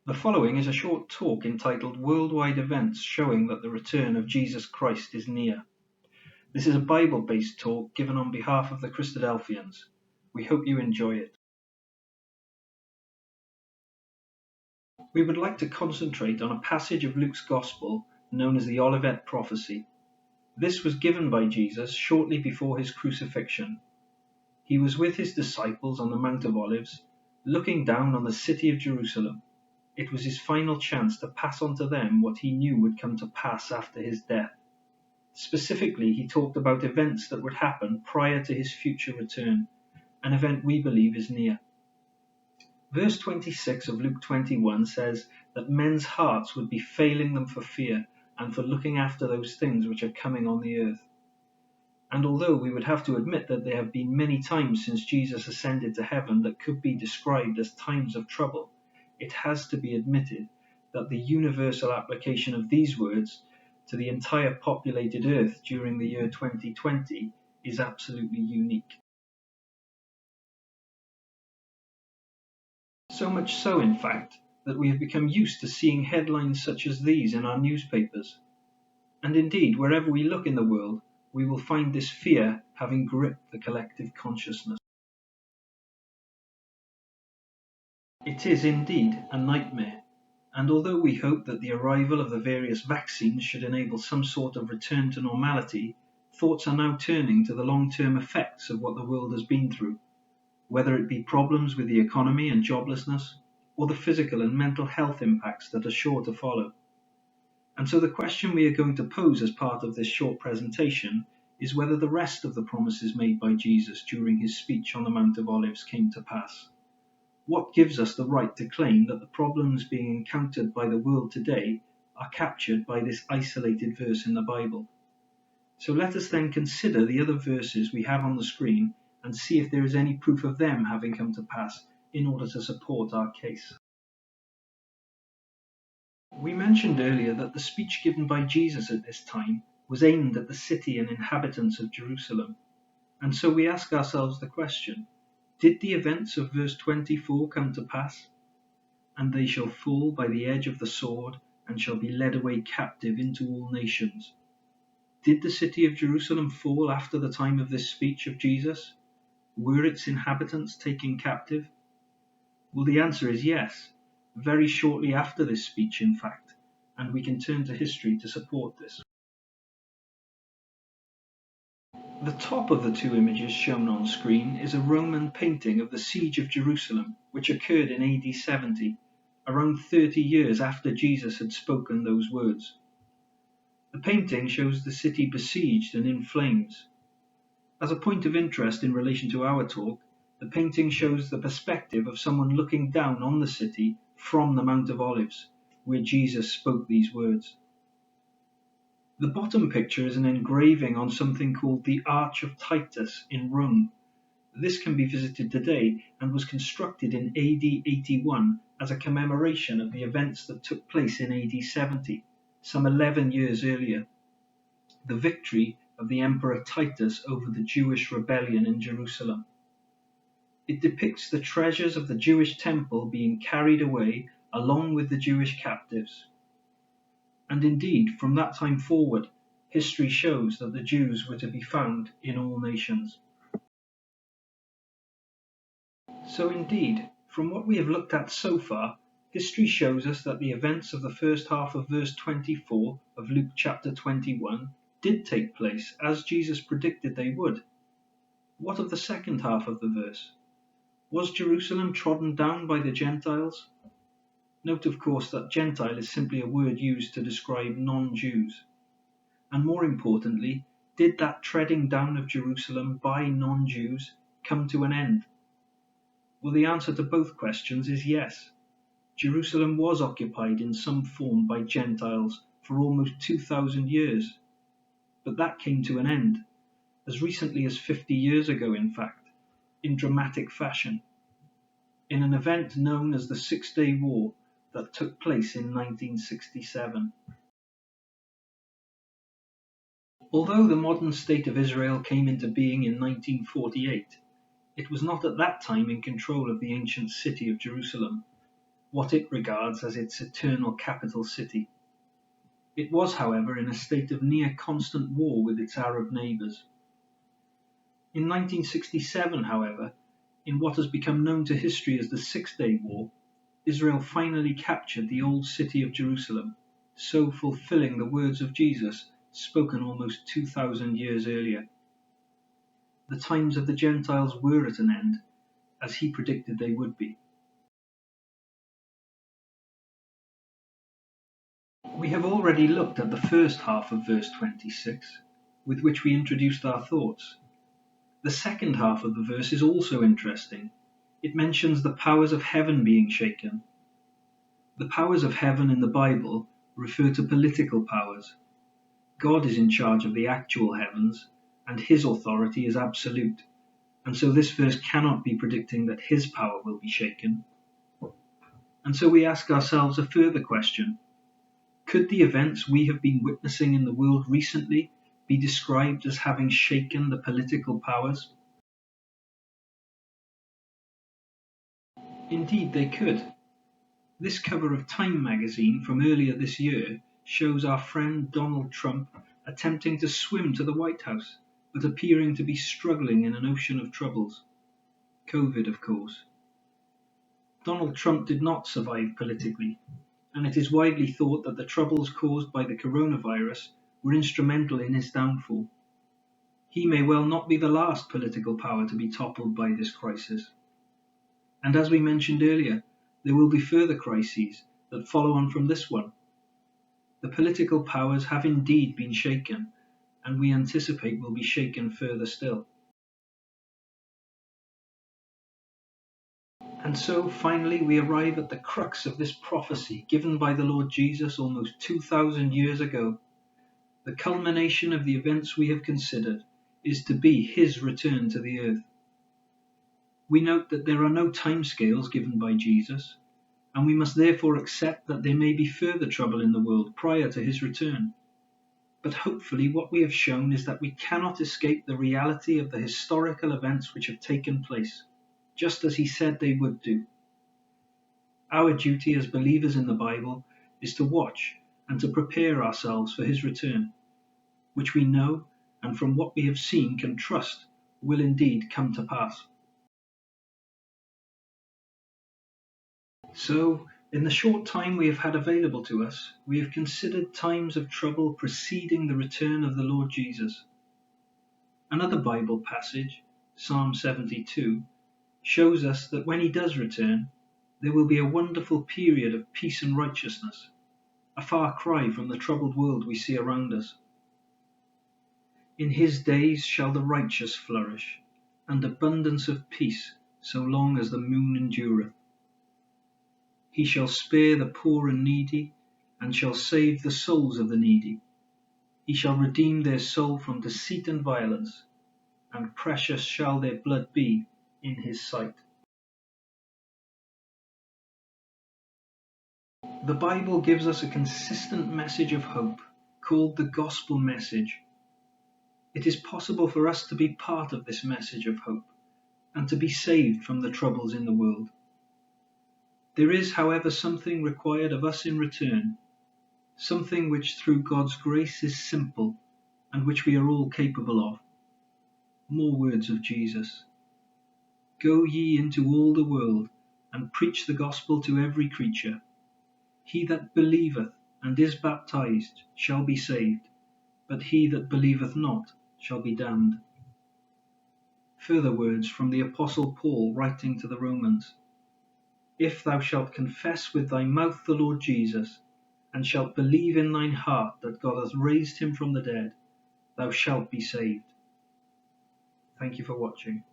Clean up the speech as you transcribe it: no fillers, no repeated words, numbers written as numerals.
The following is a short talk entitled Worldwide Events Showing that the Return of Jesus Christ is Near. This is a Bible-based talk given on behalf of the Christadelphians. We hope you enjoy it. We would like to concentrate on a passage of Luke's Gospel known as the Olivet Prophecy. This was given by Jesus shortly before his crucifixion. He was with his disciples on the Mount of Olives, looking down on the city of Jerusalem. It was his final chance to pass on to them what he knew would come to pass after his death. Specifically, he talked about events that would happen prior to his future return, an event we believe is near. Verse 26 of Luke 21 says that men's hearts would be failing them for fear and for looking after those things which are coming on the earth. And although we would have to admit that there have been many times since Jesus ascended to heaven that could be described as times of trouble, it has to be admitted that the universal application of these words to the entire populated earth during the year 2020 is absolutely unique. So much so, in fact, that we have become used to seeing headlines such as these in our newspapers. And indeed, wherever we look in the world, we will find this fear having gripped the collective consciousness. It is indeed a nightmare, and although we hope that the arrival of the various vaccines should enable some sort of return to normality, thoughts are now turning to the long-term effects of what the world has been through, whether it be problems with the economy and joblessness, or the physical and mental health impacts that are sure to follow. And so the question we are going to pose as part of this short presentation is whether the rest of the promises made by Jesus during his speech on the Mount of Olives came to pass. What gives us the right to claim that the problems being encountered by the world today are captured by this isolated verse in the Bible? So let us then consider the other verses we have on the screen and see if there is any proof of them having come to pass in order to support our case. We mentioned earlier that the speech given by Jesus at this time was aimed at the city and inhabitants of Jerusalem, and so we ask ourselves the question, did the events of verse 24 come to pass? And they shall fall by the edge of the sword, and shall be led away captive into all nations. Did the city of Jerusalem fall after the time of this speech of Jesus? Were its inhabitants taken captive? Well, the answer is yes, very shortly after this speech, in fact, and we can turn to history to support this. The top of the two images shown on screen is a Roman painting of the siege of Jerusalem, which occurred in AD 70, around 30 years after Jesus had spoken those words. The painting shows the city besieged and in flames. As a point of interest in relation to our talk, the painting shows the perspective of someone looking down on the city from the Mount of Olives, where Jesus spoke these words. The bottom picture is an engraving on something called the Arch of Titus in Rome. This can be visited today and was constructed in AD 81 as a commemoration of the events that took place in AD 70, some 11 years earlier, the victory of the Emperor Titus over the Jewish rebellion in Jerusalem. It depicts the treasures of the Jewish temple being carried away along with the Jewish captives. And indeed, from that time forward, history shows that the Jews were to be found in all nations. So indeed, from what we have looked at so far, history shows us that the events of the first half of verse 24 of Luke chapter 21 did take place as Jesus predicted they would. What of the second half of the verse? Was Jerusalem trodden down by the Gentiles? Note, of course, that Gentile is simply a word used to describe non-Jews. And more importantly, did that treading down of Jerusalem by non-Jews come to an end? Well, the answer to both questions is yes. Jerusalem was occupied in some form by Gentiles for almost 2,000 years. But that came to an end, as recently as 50 years ago, in fact, in dramatic fashion, in an event known as the Six-Day War that took place in 1967. Although the modern state of Israel came into being in 1948, it was not at that time in control of the ancient city of Jerusalem. what it regards as its eternal capital city. It was, however, in a state of near constant war with its Arab neighbours. In 1967, however, in what has become known to history as the Six-Day War, Israel finally captured the old city of Jerusalem, so fulfilling the words of Jesus spoken almost 2,000 years earlier. The times of the Gentiles were at an end, as he predicted they would be. We have already looked at the first half of verse 26, with which we introduced our thoughts. The second half of the verse is also interesting. It mentions the powers of heaven being shaken. The powers of heaven in the Bible refer to political powers. God is in charge of the actual heavens, and his authority is absolute, and so this verse cannot be predicting that his power will be shaken. And so we ask ourselves a further question. Could the events we have been witnessing in the world recently be described as having shaken the political powers? Indeed, they could. This cover of Time magazine from earlier this year shows our friend Donald Trump attempting to swim to the White House, but appearing to be struggling in an ocean of troubles. COVID, of course. Donald Trump did not survive politically, and it is widely thought that the troubles caused by the coronavirus were instrumental in his downfall. He may well not be the last political power to be toppled by this crisis. And as we mentioned earlier, there will be further crises that follow on from this one. The political powers have indeed been shaken, and we anticipate will be shaken further still. And so finally we arrive at the crux of this prophecy given by the Lord Jesus almost 2,000 years ago. The culmination of the events we have considered is to be his return to the earth. We note that there are no timescales given by Jesus, and we must therefore accept that there may be further trouble in the world prior to his return. But hopefully what we have shown is that we cannot escape the reality of the historical events which have taken place, just as he said they would do. Our duty as believers in the Bible is to watch and to prepare ourselves for his return, which we know and from what we have seen can trust will indeed come to pass. So, in the short time we have had available to us, we have considered times of trouble preceding the return of the Lord Jesus. Another Bible passage, Psalm 72, shows us that when he does return, there will be a wonderful period of peace and righteousness, a far cry from the troubled world we see around us. In his days shall the righteous flourish, and abundance of peace so long as the moon endureth. He shall spare the poor and needy, and shall save the souls of the needy. He shall redeem their soul from deceit and violence, and precious shall their blood be in his sight. The Bible gives us a consistent message of hope, called the gospel message. It is possible for us to be part of this message of hope, and to be saved from the troubles in the world. There is, however, something required of us in return, something which through God's grace is simple, and which we are all capable of. More words of Jesus. Go ye into all the world, and preach the gospel to every creature. He that believeth and is baptized shall be saved, but he that believeth not shall be damned. Further words from the Apostle Paul writing to the Romans. If thou shalt confess with thy mouth the Lord Jesus, and shalt believe in thine heart that God hath raised him from the dead, thou shalt be saved. Thank you for watching.